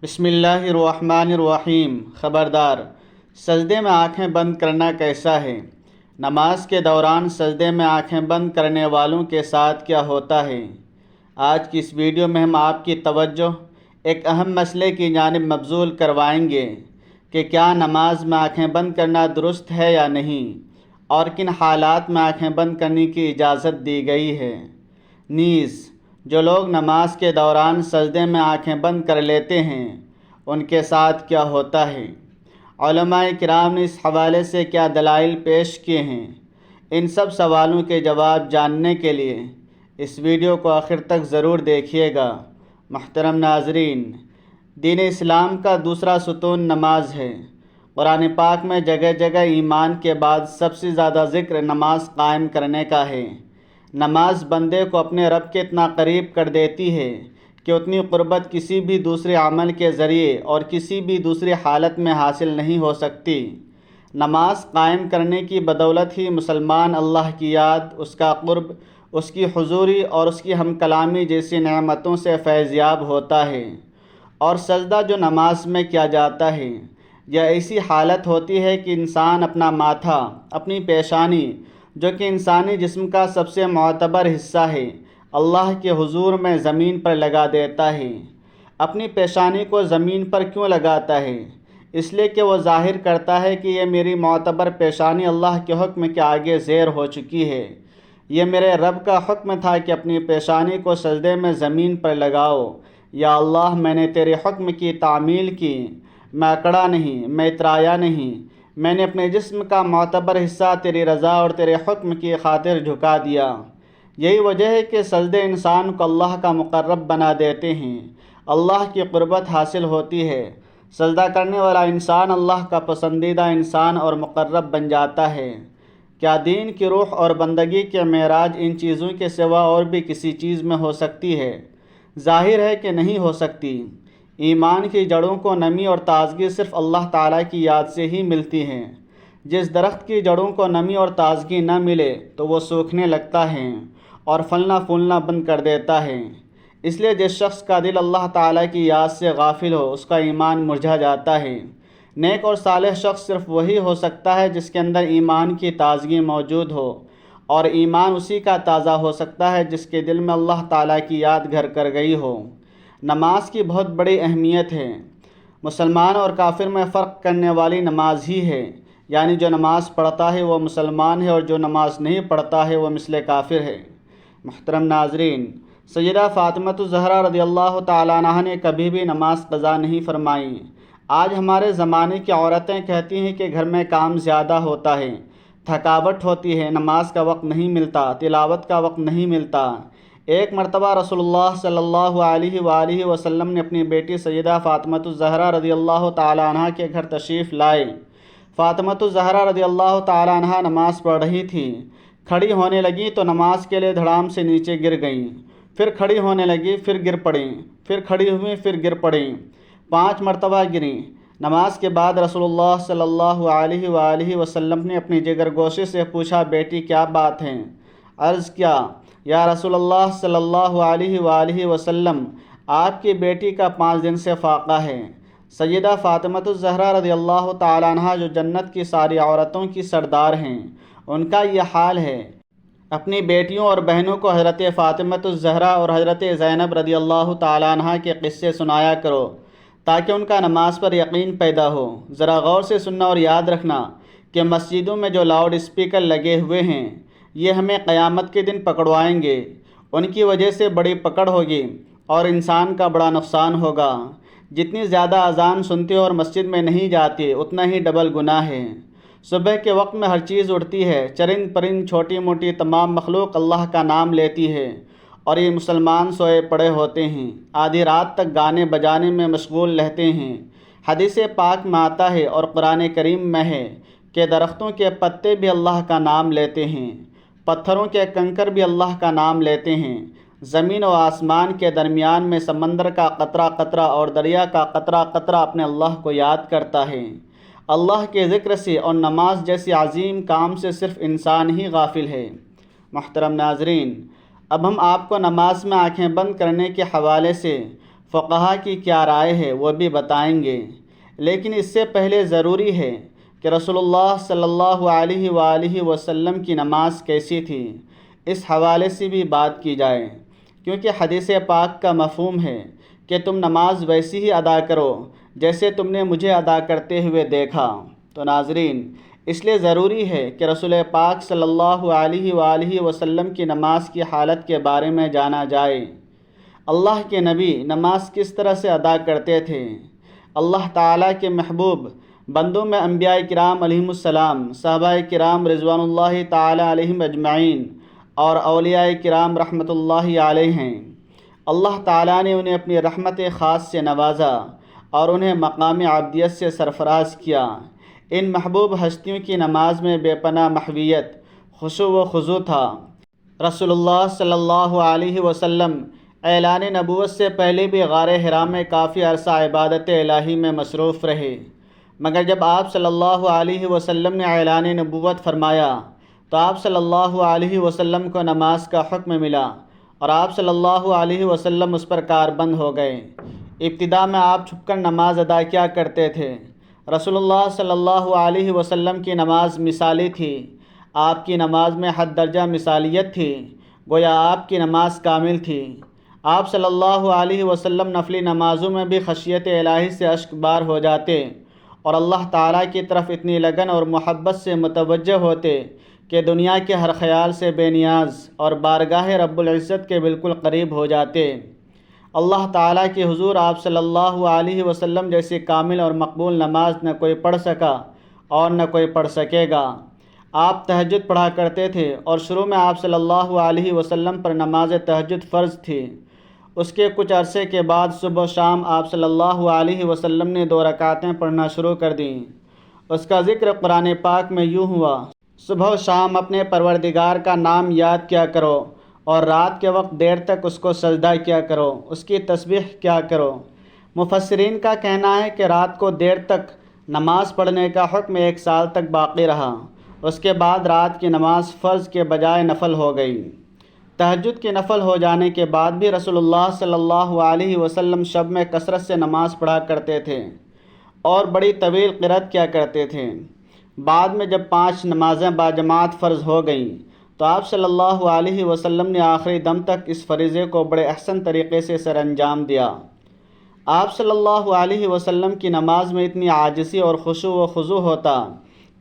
بسم اللہ الرحمن الرحیم۔ خبردار، سجدے میں آنکھیں بند کرنا کیسا ہے؟ نماز کے دوران سجدے میں آنکھیں بند کرنے والوں کے ساتھ کیا ہوتا ہے؟ آج کی اس ویڈیو میں ہم آپ کی توجہ ایک اہم مسئلے کی جانب مبذول کروائیں گے کہ کیا نماز میں آنکھیں بند کرنا درست ہے یا نہیں، اور کن حالات میں آنکھیں بند کرنے کی اجازت دی گئی ہے۔ نیز جو لوگ نماز کے دوران سجدے میں آنکھیں بند کر لیتے ہیں ان کے ساتھ کیا ہوتا ہے۔ علماء کرام نے اس حوالے سے کیا دلائل پیش کیے ہیں، ان سب سوالوں کے جواب جاننے کے لیے اس ویڈیو کو آخر تک ضرور دیکھیے گا۔ محترم ناظرین، دین اسلام کا دوسرا ستون نماز ہے۔ قرآن پاک میں جگہ جگہ ایمان کے بعد سب سے زیادہ ذکر نماز قائم کرنے کا ہے۔ نماز بندے کو اپنے رب کے اتنا قریب کر دیتی ہے کہ اتنی قربت کسی بھی دوسرے عمل کے ذریعے اور کسی بھی دوسری حالت میں حاصل نہیں ہو سکتی۔ نماز قائم کرنے کی بدولت ہی مسلمان اللہ کی یاد، اس کا قرب، اس کی حضوری اور اس کی ہم کلامی جیسی نعمتوں سے فیض یاب ہوتا ہے۔ اور سجدہ جو نماز میں کیا جاتا ہے، یہ ایسی حالت ہوتی ہے کہ انسان اپنا ماتھا، اپنی پیشانی، جو کہ انسانی جسم کا سب سے معتبر حصہ ہے، اللہ کے حضور میں زمین پر لگا دیتا ہے۔ اپنی پیشانی کو زمین پر کیوں لگاتا ہے؟ اس لیے کہ وہ ظاہر کرتا ہے کہ یہ میری معتبر پیشانی اللہ کے حکم کے آگے زیر ہو چکی ہے۔ یہ میرے رب کا حکم تھا کہ اپنی پیشانی کو سجدے میں زمین پر لگاؤ۔ یا اللہ، میں نے تیرے حکم کی تعمیل کی، میں اکڑا نہیں، میں اترایا نہیں، میں نے اپنے جسم کا معتبر حصہ تیری رضا اور تیرے حکم کی خاطر جھکا دیا۔ یہی وجہ ہے کہ سجدے انسان کو اللہ کا مقرب بنا دیتے ہیں، اللہ کی قربت حاصل ہوتی ہے۔ سجدہ کرنے والا انسان اللہ کا پسندیدہ انسان اور مقرب بن جاتا ہے۔ کیا دین کی روح اور بندگی کے معراج ان چیزوں کے سوا اور بھی کسی چیز میں ہو سکتی ہے؟ ظاہر ہے کہ نہیں ہو سکتی۔ ایمان کی جڑوں کو نمی اور تازگی صرف اللہ تعالیٰ کی یاد سے ہی ملتی ہے۔ جس درخت کی جڑوں کو نمی اور تازگی نہ ملے تو وہ سوکھنے لگتا ہے اور پھلنا پھولنا بند کر دیتا ہے۔ اس لیے جس شخص کا دل اللہ تعالیٰ کی یاد سے غافل ہو، اس کا ایمان مرجھا جاتا ہے۔ نیک اور صالح شخص صرف وہی ہو سکتا ہے جس کے اندر ایمان کی تازگی موجود ہو، اور ایمان اسی کا تازہ ہو سکتا ہے جس کے دل میں اللہ تعالیٰ کی یاد گھر کر گئی ہو۔ نماز کی بہت بڑی اہمیت ہے۔ مسلمان اور کافر میں فرق کرنے والی نماز ہی ہے، یعنی جو نماز پڑھتا ہے وہ مسلمان ہے اور جو نماز نہیں پڑھتا ہے وہ مثل کافر ہے۔ محترم ناظرین، سیدہ فاطمہ الزہرا رضی اللہ تعالیٰ عنہا نے کبھی بھی نماز قضا نہیں فرمائی۔ آج ہمارے زمانے کی عورتیں کہتی ہیں کہ گھر میں کام زیادہ ہوتا ہے، تھکاوٹ ہوتی ہے، نماز کا وقت نہیں ملتا، تلاوت کا وقت نہیں ملتا۔ ایک مرتبہ رسول اللہ صلی اللہ علیہ وآلہ وسلم نے اپنی بیٹی سیدہ فاطمہ الزہرا رضی اللہ تعالیٰ عنہا کے گھر تشریف لائے۔ فاطمہ الزہرا رضی اللہ تعالیٰ عنہا نماز پڑھ رہی تھیں۔ کھڑی ہونے لگیں تو نماز کے لیے دھڑام سے نیچے گر گئیں، پھر کھڑی ہونے لگیں، پھر گر پڑیں، پھر کھڑی ہوئیں، پھر گر پڑیں، 5 مرتبہ گریں۔ نماز کے بعد رسول اللہ صلی اللہ علیہ وآلہ وسلم نے اپنی جگر گوشی سے پوچھا، بیٹی کیا بات ہے؟ عرض کیا، یا رسول اللہ صلی اللہ علیہ وآلہ وسلم، آپ کی بیٹی کا 5 دن سے فاقہ ہے۔ سیدہ فاطمہ الزہرا رضی اللہ تعالیٰ عنہا جو جنت کی ساری عورتوں کی سردار ہیں، ان کا یہ حال ہے۔ اپنی بیٹیوں اور بہنوں کو حضرت فاطمہ الزہرا اور حضرت زینب رضی اللہ تعالیٰ عنہا کے قصے سنایا کرو تاکہ ان کا نماز پر یقین پیدا ہو۔ ذرا غور سے سننا اور یاد رکھنا کہ مسجدوں میں جو لاؤڈ اسپیکر لگے ہوئے ہیں، یہ ہمیں قیامت کے دن پکڑوائیں گے۔ ان کی وجہ سے بڑی پکڑ ہوگی اور انسان کا بڑا نقصان ہوگا۔ جتنی زیادہ اذان سنتے اور مسجد میں نہیں جاتے، اتنا ہی ڈبل گناہ ہے۔ صبح کے وقت میں ہر چیز اٹھتی ہے، چرند پرند چھوٹی موٹی تمام مخلوق اللہ کا نام لیتی ہے، اور یہ مسلمان سوئے پڑے ہوتے ہیں، آدھی رات تک گانے بجانے میں مشغول رہتے ہیں۔ حدیث پاک میں آتا ہے اور قرآن کریم میں ہے کہ درختوں کے پتے بھی اللہ کا نام لیتے ہیں، پتھروں کے کنکر بھی اللہ کا نام لیتے ہیں، زمین و آسمان کے درمیان میں سمندر کا قطرہ قطرہ اور دریا کا قطرہ قطرہ اپنے اللہ کو یاد کرتا ہے۔ اللہ کے ذکر سے اور نماز جیسی عظیم کام سے صرف انسان ہی غافل ہے۔ محترم ناظرین، اب ہم آپ کو نماز میں آنکھیں بند کرنے کے حوالے سے فقہا کی کیا رائے ہے وہ بھی بتائیں گے، لیکن اس سے پہلے ضروری ہے کہ رسول اللہ صلی اللہ علیہ وآلہ وسلم کی نماز کیسی تھی، اس حوالے سے بھی بات کی جائے، کیونکہ حدیث پاک کا مفہوم ہے کہ تم نماز ویسی ہی ادا کرو جیسے تم نے مجھے ادا کرتے ہوئے دیکھا۔ تو ناظرین، اس لیے ضروری ہے کہ رسول پاک صلی اللہ علیہ وآلہ وسلم کی نماز کی حالت کے بارے میں جانا جائے۔ اللہ کے نبی نماز کس طرح سے ادا کرتے تھے؟ اللہ تعالیٰ کے محبوب بندوں میں انبیاء کرام علیہم السلام، صحابہ کرام رضوان اللہ تعالیٰ علیہم اجمعین اور اولیاء کرام رحمۃ اللہ علیہ ہیں۔ اللہ تعالیٰ نے انہیں اپنی رحمت خاص سے نوازا اور انہیں مقام عبدیت سے سرفراز کیا۔ ان محبوب ہستیوں کی نماز میں بے پناہ محویت، خشوع و خضوع تھا۔ رسول اللہ صلی اللہ علیہ وسلم اعلان نبوت سے پہلے بھی غار حرا میں کافی عرصہ عبادت الہی میں مصروف رہے، مگر جب آپ صلی اللہ علیہ وسلم نے اعلان نبوت فرمایا تو آپ صلی اللہ علیہ وسلم کو نماز کا حکم ملا اور آپ صلی اللہ علیہ وسلم اس پر کاربند ہو گئے۔ ابتدا میں آپ چھپ کر نماز ادا کیا کرتے تھے۔ رسول اللہ صلی اللہ علیہ وسلم کی نماز مثالی تھی، آپ کی نماز میں حد درجہ مثالیت تھی، گویا آپ کی نماز کامل تھی۔ آپ صلی اللہ علیہ وسلم نفلی نمازوں میں بھی خشیت الہی سے اشک بار ہو جاتے اور اللہ تعالیٰ کی طرف اتنی لگن اور محبت سے متوجہ ہوتے کہ دنیا کے ہر خیال سے بے نیاز اور بارگاہ رب العزت کے بالکل قریب ہو جاتے۔ اللہ تعالیٰ کے حضور آپ صلی اللہ علیہ وسلم جیسی کامل اور مقبول نماز نہ کوئی پڑھ سکا اور نہ کوئی پڑھ سکے گا۔ آپ تہجد پڑھا کرتے تھے اور شروع میں آپ صلی اللہ علیہ وسلم پر نماز تہجد فرض تھی۔ اس کے کچھ عرصے کے بعد صبح و شام آپ صلی اللہ علیہ وسلم نے 2 رکعتیں پڑھنا شروع کر دیں۔ اس کا ذکر قرآن پاک میں یوں ہوا: صبح و شام اپنے پروردگار کا نام یاد کیا کرو اور رات کے وقت دیر تک اس کو سجدہ کیا کرو، اس کی تسبیح کیا کرو۔ مفسرین کا کہنا ہے کہ رات کو دیر تک نماز پڑھنے کا حکم 1 سال تک باقی رہا، اس کے بعد رات کی نماز فرض کے بجائے نفل ہو گئی۔ تہجد کے نفل ہو جانے کے بعد بھی رسول اللہ صلی اللہ علیہ وسلم شب میں کثرت سے نماز پڑھا کرتے تھے اور بڑی طویل قرأت کیا کرتے تھے۔ بعد میں جب 5 نمازیں باجماعت فرض ہو گئیں تو آپ صلی اللہ علیہ وسلم نے آخری دم تک اس فریضے کو بڑے احسن طریقے سے سر انجام دیا۔ آپ صلی اللہ علیہ وسلم کی نماز میں اتنی عاجزی اور خشوع و خضوع ہوتا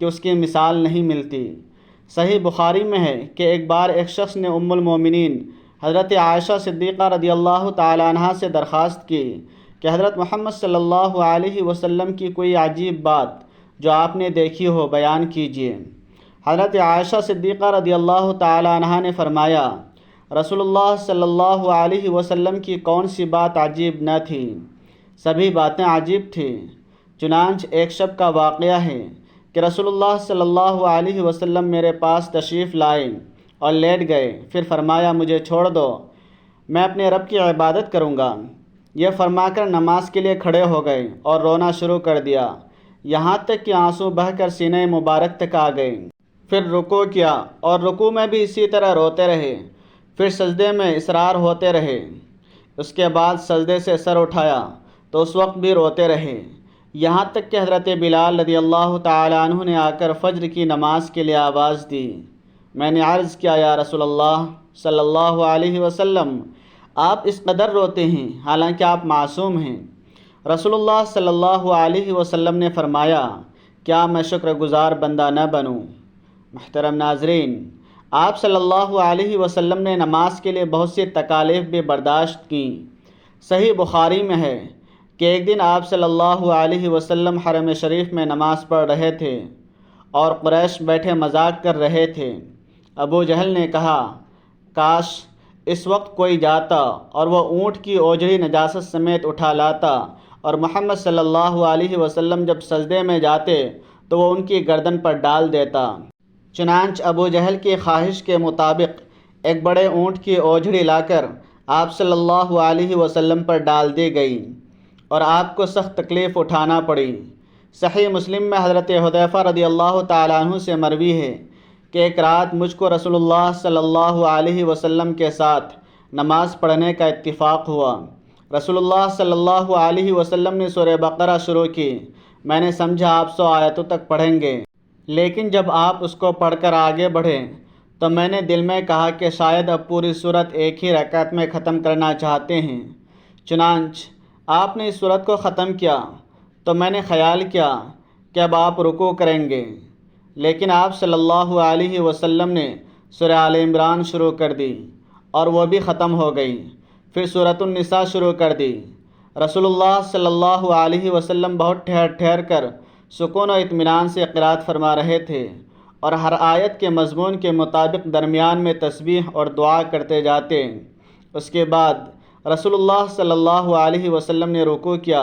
کہ اس کی مثال نہیں ملتی۔ صحیح بخاری میں ہے کہ ایک بار ایک شخص نے ام المومنین حضرت عائشہ صدیقہ رضی اللہ تعالی عنہا سے درخواست کی کہ حضرت محمد صلی اللہ علیہ وسلم کی کوئی عجیب بات جو آپ نے دیکھی ہو بیان کیجیے۔ حضرت عائشہ صدیقہ رضی اللہ تعالی عنہا نے فرمایا، رسول اللہ صلی اللہ علیہ وسلم کی کون سی بات عجیب نہ تھی، سبھی باتیں عجیب تھیں۔ چنانچہ ایک شب کا واقعہ ہے کہ رسول اللہ صلی اللہ علیہ وسلم میرے پاس تشریف لائے اور لیٹ گئے، پھر فرمایا مجھے چھوڑ دو، میں اپنے رب کی عبادت کروں گا۔ یہ فرما کر نماز کے لیے کھڑے ہو گئے اور رونا شروع کر دیا، یہاں تک کہ آنسو بہہ کر سینہ مبارک تک آ گئے۔ پھر رکوع کیا اور رکوع میں بھی اسی طرح روتے رہے، پھر سجدے میں اصرار ہوتے رہے، اس کے بعد سجدے سے سر اٹھایا تو اس وقت بھی روتے رہے، یہاں تک کہ حضرت بلال رضی اللہ تعالی عنہ نے آ کر فجر کی نماز کے لیے آواز دی۔ میں نے عرض کیا، یا رسول اللہ صلی اللہ علیہ وسلم، آپ اس قدر روتے ہیں حالانکہ آپ معصوم ہیں۔ رسول اللہ صلی اللہ علیہ وسلم نے فرمایا، کیا میں شکر گزار بندہ نہ بنوں؟ محترم ناظرین، آپ صلی اللہ علیہ وسلم نے نماز کے لیے بہت سی تکالیف بھی برداشت کیں۔ صحیح بخاری میں ہے کہ ایک دن آپ صلی اللہ علیہ وسلم حرم شریف میں نماز پڑھ رہے تھے اور قریش بیٹھے مذاق کر رہے تھے۔ ابو جہل نے کہا، کاش اس وقت کوئی جاتا اور وہ اونٹ کی اوجڑی نجاست سمیت اٹھا لاتا اور محمد صلی اللہ علیہ وسلم جب سجدے میں جاتے تو وہ ان کی گردن پر ڈال دیتا۔ چنانچہ ابو جہل کی خواہش کے مطابق ایک بڑے اونٹ کی اوجڑی لا کر آپ صلی اللہ علیہ وسلم پر ڈال دی گئی اور آپ کو سخت تکلیف اٹھانا پڑی۔ صحیح مسلم میں حضرت حذیفہ رضی اللہ تعالیٰ عنہ سے مروی ہے کہ ایک رات مجھ کو رسول اللہ صلی اللہ علیہ وسلم کے ساتھ نماز پڑھنے کا اتفاق ہوا۔ رسول اللہ صلی اللہ علیہ وسلم نے سورہ بقرہ شروع کی۔ میں نے سمجھا آپ 100 آیتوں تک پڑھیں گے، لیکن جب آپ اس کو پڑھ کر آگے بڑھے تو میں نے دل میں کہا کہ شاید اب پوری سورت ایک ہی رکعت میں ختم کرنا چاہتے ہیں۔ چنانچہ آپ نے اس سورت کو ختم کیا تو میں نے خیال کیا کہ اب آپ رکوع کریں گے، لیکن آپ صلی اللہ علیہ وسلم نے سورہ آل عمران شروع کر دی اور وہ بھی ختم ہو گئی۔ پھر سورۃ النساء شروع کر دی۔ رسول اللہ صلی اللہ علیہ وسلم بہت ٹھہر ٹھہر کر سکون و اطمینان سے قرأت فرما رہے تھے اور ہر آیت کے مضمون کے مطابق درمیان میں تسبیح اور دعا کرتے جاتے۔ اس کے بعد رسول اللہ صلی اللہ علیہ وسلم نے رکوع کیا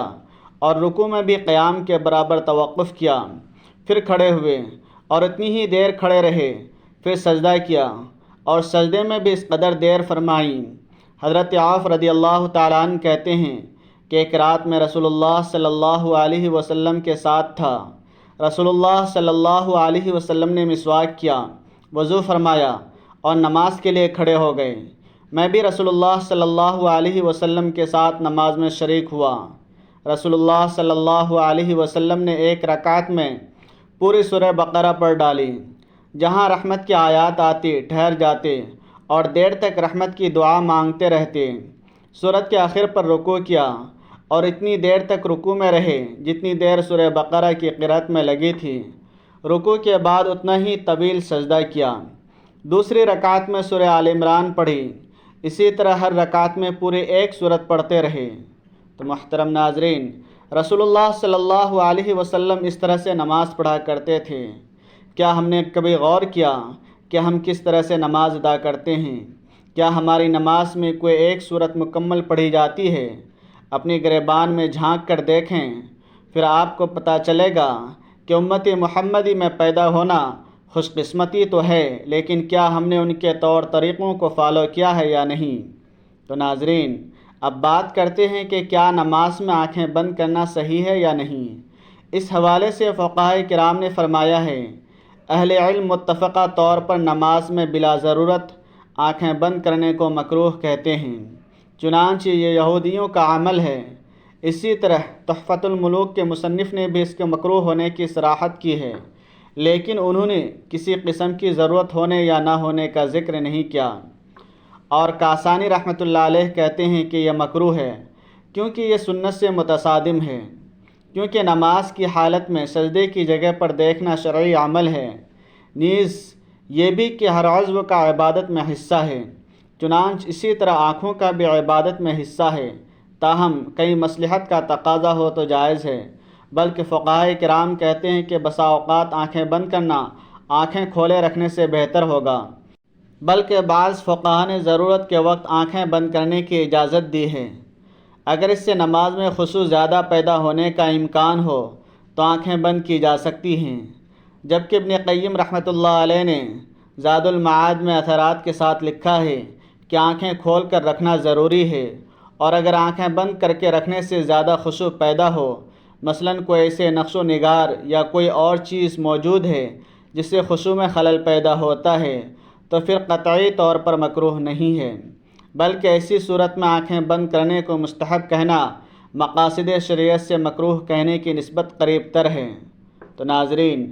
اور رکوع میں بھی قیام کے برابر توقف کیا، پھر کھڑے ہوئے اور اتنی ہی دیر کھڑے رہے، پھر سجدہ کیا اور سجدے میں بھی اس قدر دیر فرمائی۔ حضرت عوف رضی اللہ تعالیٰ عنہ کہتے ہیں کہ ایک رات میں رسول اللہ صلی اللہ علیہ وسلم کے ساتھ تھا۔ رسول اللہ صلی اللہ علیہ وسلم نے مسواک کیا، وضو فرمایا اور نماز کے لیے کھڑے ہو گئے۔ میں بھی رسول اللہ صلی اللہ علیہ وسلم کے ساتھ نماز میں شریک ہوا۔ رسول اللہ صلی اللہ علیہ وسلم نے ایک رکعت میں پوری سورہ بقرہ پڑھ ڈالی۔ جہاں رحمت کی آیات آتی ٹھہر جاتے اور دیر تک رحمت کی دعا مانگتے رہتے۔ سورت کے آخر پر رکوع کیا اور اتنی دیر تک رکوع میں رہے جتنی دیر سورہ بقرہ کی قرأت میں لگی تھی۔ رکوع کے بعد اتنا ہی طویل سجدہ کیا۔ دوسری رکعت میں سورہ آل عمران پڑھی۔ اسی طرح ہر رکعت میں پورے ایک سورت پڑھتے رہے۔ تو محترم ناظرین، رسول اللہ صلی اللہ علیہ وسلم اس طرح سے نماز پڑھا کرتے تھے۔ کیا ہم نے کبھی غور کیا کہ ہم کس طرح سے نماز ادا کرتے ہیں؟ کیا ہماری نماز میں کوئی ایک سورت مکمل پڑھی جاتی ہے؟ اپنی گریبان میں جھانک کر دیکھیں، پھر آپ کو پتہ چلے گا کہ امت محمدی میں پیدا ہونا خوش قسمتی تو ہے، لیکن کیا ہم نے ان کے طور طریقوں کو فالو کیا ہے یا نہیں؟ تو ناظرین، اب بات کرتے ہیں کہ کیا نماز میں آنکھیں بند کرنا صحیح ہے یا نہیں۔ اس حوالے سے فقہائے کرام نے فرمایا ہے، اہل علم متفقہ طور پر نماز میں بلا ضرورت آنکھیں بند کرنے کو مکروہ کہتے ہیں، چنانچہ یہ یہودیوں کا عمل ہے۔ اسی طرح تحفۃ الملوک کے مصنف نے بھی اس کے مکروہ ہونے کی صراحت کی ہے، لیکن انہوں نے کسی قسم کی ضرورت ہونے یا نہ ہونے کا ذکر نہیں کیا۔ اور کاسانی رحمۃ اللہ علیہ کہتے ہیں کہ یہ مکروہ ہے کیونککہ یہ سنت سے متصادم ہے، کیونکہ نماز کی حالت میں سجدے کی جگہ پر دیکھنا شرعی عمل ہے، نیز یہ بھی کہ ہر عضو کا عبادت میں حصہ ہے، چنانچہ اسی طرح آنکھوں کا بھی عبادت میں حصہ ہے، تاہم کئی مصلحت کا تقاضا ہو تو جائز ہے، بلکہ فقہائے کرام کہتے ہیں کہ بسا اوقات آنکھیں بند کرنا آنکھیں کھولے رکھنے سے بہتر ہوگا، بلکہ بعض فقہا نے ضرورت کے وقت آنکھیں بند کرنے کی اجازت دی ہے۔ اگر اس سے نماز میں خشوع زیادہ پیدا ہونے کا امکان ہو تو آنکھیں بند کی جا سکتی ہیں، جبکہ ابن قیم رحمۃ اللہ علیہ نے زاد المعاد میں اثرات کے ساتھ لکھا ہے کہ آنکھیں کھول کر رکھنا ضروری ہے، اور اگر آنکھیں بند کر کے رکھنے سے زیادہ خشوع پیدا ہو، مثلاً کوئی ایسے نقش و نگار یا کوئی اور چیز موجود ہے جس سے خشوع میں خلل پیدا ہوتا ہے، تو پھر قطعی طور پر مکروہ نہیں ہے، بلکہ ایسی صورت میں آنکھیں بند کرنے کو مستحب کہنا مقاصد شریعت سے مکروہ کہنے کی نسبت قریب تر ہے۔ تو ناظرین،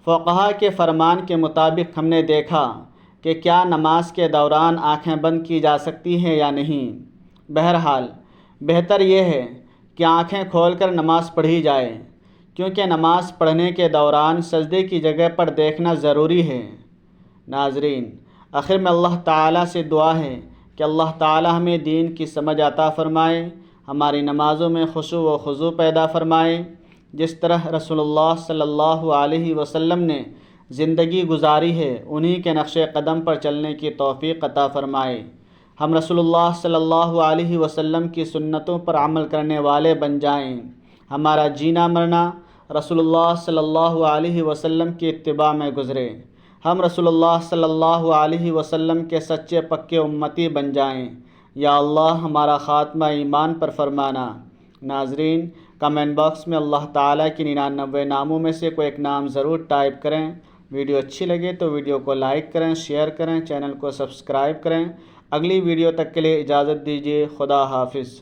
فقہا کے فرمان کے مطابق ہم نے دیکھا کہ کیا نماز کے دوران آنکھیں بند کی جا سکتی ہیں یا نہیں۔ بہرحال بہتر یہ ہے کہ آنکھیں کھول کر نماز پڑھی جائے، کیونکہ نماز پڑھنے کے دوران سجدے کی جگہ پر دیکھنا ضروری ہے۔ ناظرین، آخر میں اللہ تعالیٰ سے دعا ہے کہ اللہ تعالیٰ ہمیں دین کی سمجھ عطا فرمائے، ہماری نمازوں میں خشوع و خضوع پیدا فرمائے، جس طرح رسول اللہ صلی اللہ علیہ وسلم نے زندگی گزاری ہے انہی کے نقش قدم پر چلنے کی توفیق عطا فرمائے۔ ہم رسول اللہ صلی اللہ علیہ وسلم کی سنتوں پر عمل کرنے والے بن جائیں، ہمارا جینا مرنا رسول اللہ صلی اللہ علیہ وسلم کی اتباع میں گزرے، ہم رسول اللہ صلی اللہ علیہ وسلم کے سچے پکے امتی بن جائیں۔ یا اللہ، ہمارا خاتمہ ایمان پر فرمانا۔ ناظرین، کمنٹ باکس میں اللہ تعالیٰ کی 99 ناموں میں سے کوئی ایک نام ضرور ٹائپ کریں۔ ویڈیو اچھی لگے تو ویڈیو کو لائک کریں، شیئر کریں، چینل کو سبسکرائب کریں۔ اگلی ویڈیو تک کے لیے اجازت دیجیے۔ خدا حافظ۔